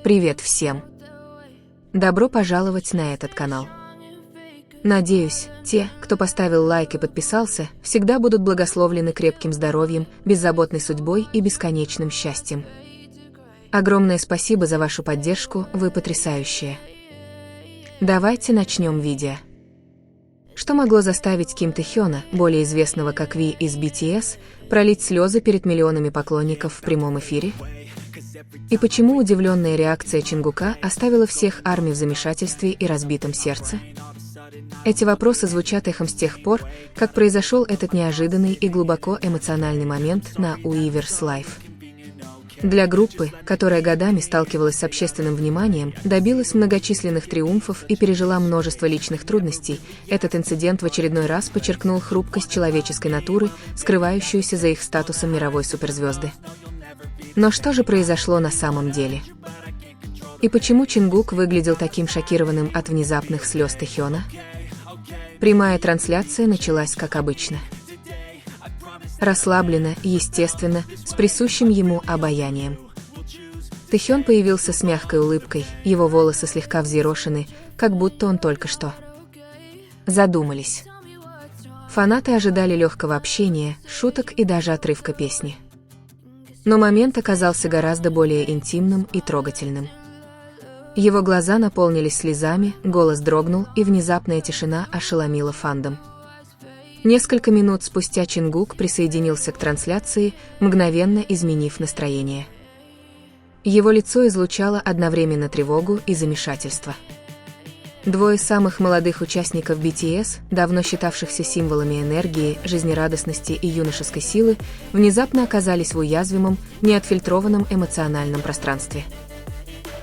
Привет всем! Добро пожаловать на этот канал. Надеюсь, те, кто поставил лайк и подписался, всегда будут благословлены крепким здоровьем, беззаботной судьбой и бесконечным счастьем. Огромное спасибо за вашу поддержку, вы потрясающие. Давайте начнем видео. Что могло заставить Ким Тэхёна, более известного как Ви из BTS, пролить слезы перед миллионами поклонников в прямом эфире? И почему удивленная реакция Чингука оставила всех армий в замешательстве и разбитом сердце? Эти вопросы звучат эхом с тех пор, как произошел этот неожиданный и глубоко эмоциональный момент на Weverse Live. Для группы, которая годами сталкивалась с общественным вниманием, добилась многочисленных триумфов и пережила множество личных трудностей, этот инцидент в очередной раз подчеркнул хрупкость человеческой натуры, скрывающуюся за их статусом мировой суперзвезды. Но что же произошло на самом деле? И почему Чингук выглядел таким шокированным от внезапных слез Тэхёна? Прямая трансляция началась как обычно. Расслабленно, естественно, с присущим ему обаянием. Тэхён появился с мягкой улыбкой, его волосы слегка взъерошены, как будто он только что задумались. Фанаты ожидали легкого общения, шуток и даже отрывка песни. Но момент оказался гораздо более интимным и трогательным. Его глаза наполнились слезами, голос дрогнул, и внезапная тишина ошеломила фандом. Несколько минут спустя Чингук присоединился к трансляции, мгновенно изменив настроение. Его лицо излучало одновременно тревогу и замешательство. Двое самых молодых участников BTS, давно считавшихся символами энергии, жизнерадостности и юношеской силы, внезапно оказались в уязвимом, неотфильтрованном эмоциональном пространстве.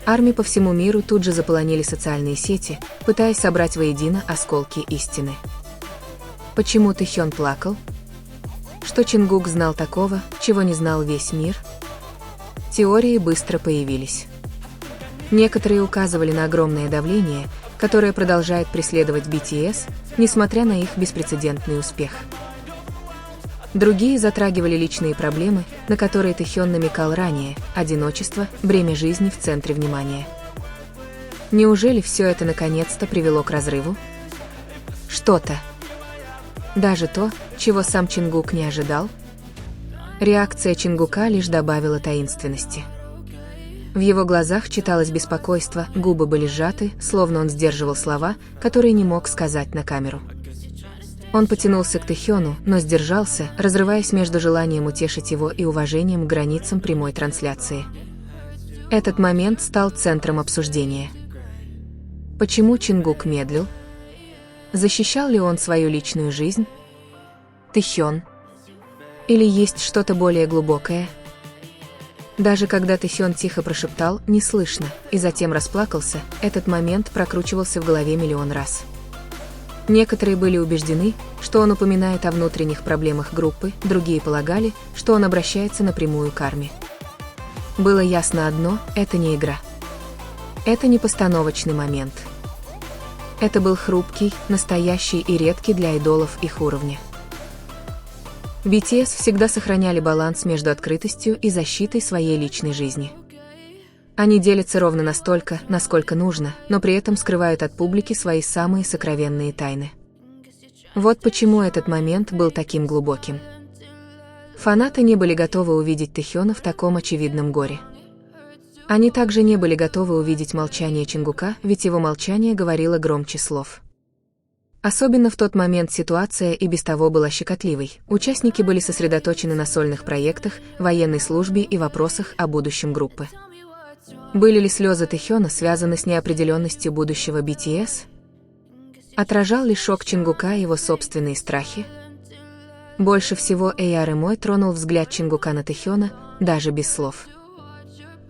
Армии по всему миру тут же заполонили социальные сети, пытаясь собрать воедино осколки истины. Почему Тэхён плакал? Что Чингук знал такого, чего не знал весь мир? Теории быстро появились. Некоторые указывали на огромное давление, которое продолжает преследовать BTS, несмотря на их беспрецедентный успех. Другие затрагивали личные проблемы, на которые Тэхён намекал ранее: одиночество, бремя жизни в центре внимания. Неужели все это наконец-то привело к разрыву? Что-то. Даже то, чего сам Чингук не ожидал? Реакция Чингука лишь добавила таинственности. В его глазах читалось беспокойство, губы были сжаты, словно он сдерживал слова, которые не мог сказать на камеру. Он потянулся к Тэхёну, но сдержался, разрываясь между желанием утешить его и уважением к границам прямой трансляции. Этот момент стал центром обсуждения. Почему Чингук медлил? Защищал ли он свою личную жизнь? Тэхён? Или есть что-то более глубокое? Даже когда Тэхён тихо прошептал «не слышно» и затем расплакался, этот момент прокручивался в голове миллион раз. Некоторые были убеждены, что он упоминает о внутренних проблемах группы, другие полагали, что он обращается напрямую к армии. Было ясно одно – это не игра. Это не постановочный момент. Это был хрупкий, настоящий и редкий для идолов их уровня. BTS всегда сохраняли баланс между открытостью и защитой своей личной жизни. Они делятся ровно настолько, насколько нужно, но при этом скрывают от публики свои самые сокровенные тайны. Вот почему этот момент был таким глубоким. Фанаты не были готовы увидеть Тэхёна в таком очевидном горе. Они также не были готовы увидеть молчание Чингука, ведь его молчание говорило громче слов. Особенно в тот момент ситуация и без того была щекотливой. Участники были сосредоточены на сольных проектах, военной службе и вопросах о будущем группы. Были ли слезы Тэхёна связаны с неопределенностью будущего BTS? Отражал ли шок Чингука его собственные страхи? Больше всего ARMY тронул взгляд Чингука на Тэхёна, даже без слов.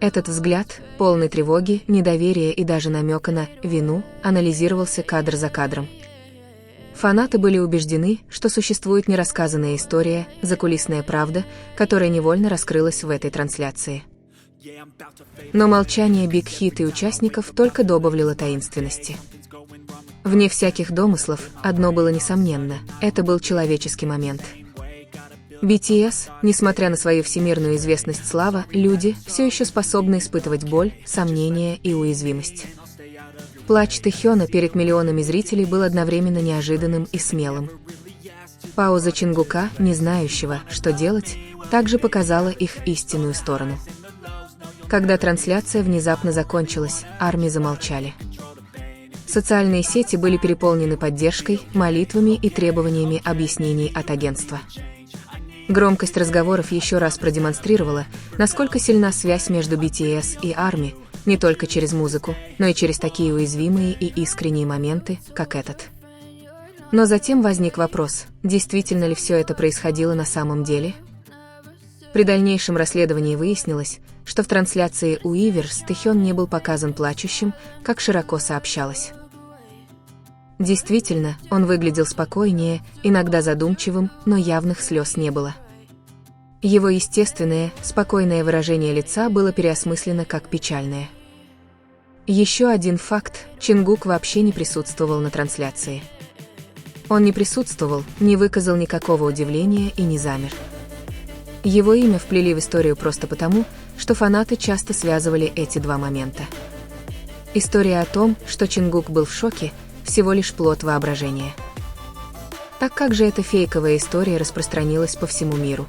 Этот взгляд, полный тревоги, недоверия и даже намека на вину, анализировался кадр за кадром. Фанаты были убеждены, что существует нерассказанная история, закулисная правда, которая невольно раскрылась в этой трансляции. Но молчание Big Hit и участников только добавило таинственности. Вне всяких домыслов, одно было несомненно – это был человеческий момент. BTS, несмотря на свою всемирную известность слава, люди все еще способны испытывать боль, сомнения и уязвимость. Плач Тэхёна перед миллионами зрителей был одновременно неожиданным и смелым. Пауза Чингука, не знающего, что делать, также показала их истинную сторону. Когда трансляция внезапно закончилась, ARMY замолчали. Социальные сети были переполнены поддержкой, молитвами и требованиями объяснений от агентства. Громкость разговоров еще раз продемонстрировала, насколько сильна связь между BTS и ARMY, не только через музыку, но и через такие уязвимые и искренние моменты, как этот. Но затем возник вопрос, действительно ли все это происходило на самом деле? При дальнейшем расследовании выяснилось, что в трансляции у Иверс Тэхён не был показан плачущим, как широко сообщалось. Действительно, он выглядел спокойнее, иногда задумчивым, но явных слез не было. Его естественное, спокойное выражение лица было переосмыслено как печальное. Еще один факт – Чингук вообще не присутствовал на трансляции. Он не присутствовал, не выказал никакого удивления и не замер. Его имя вплели в историю просто потому, что фанаты часто связывали эти два момента. История о том, что Чингук был в шоке, всего лишь плод воображения. Так как же эта фейковая история распространилась по всему миру?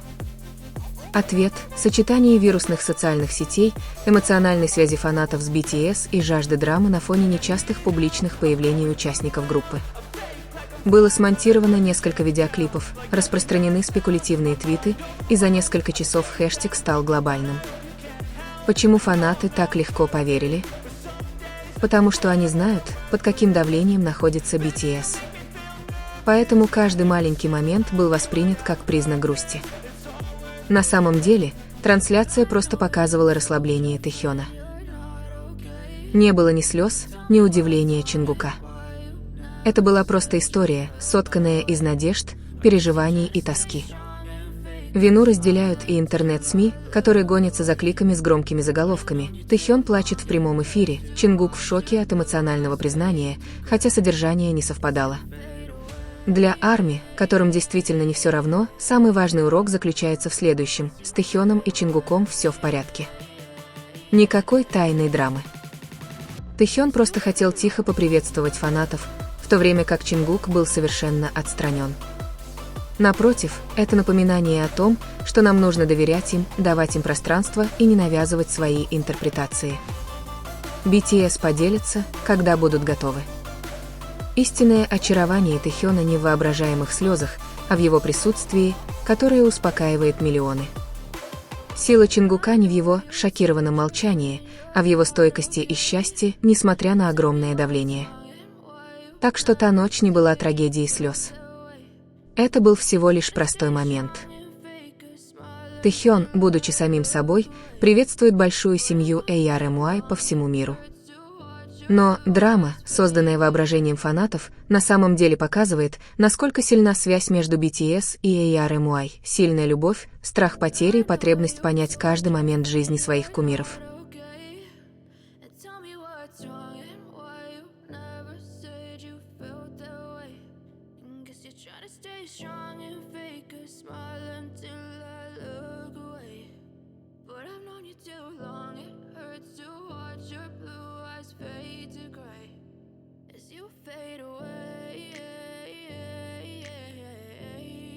Ответ – сочетание вирусных социальных сетей, эмоциональной связи фанатов с BTS и жажды драмы на фоне нечастых публичных появлений участников группы. Было смонтировано несколько видеоклипов, распространены спекулятивные твиты, и за несколько часов хэштег стал глобальным. Почему фанаты так легко поверили? Потому что они знают, под каким давлением находится BTS. Поэтому каждый маленький момент был воспринят как признак грусти. На самом деле, трансляция просто показывала расслабление Тэхёна. Не было ни слез, ни удивления Чингука. Это была просто история, сотканная из надежд, переживаний и тоски. Вину разделяют и интернет-СМИ, которые гонятся за кликами с громкими заголовками. Тэхён плачет в прямом эфире, Чингук в шоке от эмоционального признания, хотя содержание не совпадало. Для ARMY, которым действительно не все равно, самый важный урок заключается в следующем: с Тэхёном и Чингуком все в порядке. Никакой тайной драмы. Тэхён просто хотел тихо поприветствовать фанатов, в то время как Чингук был совершенно отстранен. Напротив, это напоминание о том, что нам нужно доверять им, давать им пространство и не навязывать свои интерпретации. BTS поделятся, когда будут готовы. Истинное очарование Тэхёна не в воображаемых слезах, а в его присутствии, которое успокаивает миллионы. Сила Чингука не в его шокированном молчании, а в его стойкости и счастье, несмотря на огромное давление. Так что та ночь не была трагедией слез. Это был всего лишь простой момент. Тэхён, будучи самим собой, приветствует большую семью ARMY по всему миру. Но драма, созданная воображением фанатов, на самом деле показывает, насколько сильна связь между BTS и ARMY, сильная любовь, страх потери и потребность понять каждый момент жизни своих кумиров. Fade to gray as you fade away.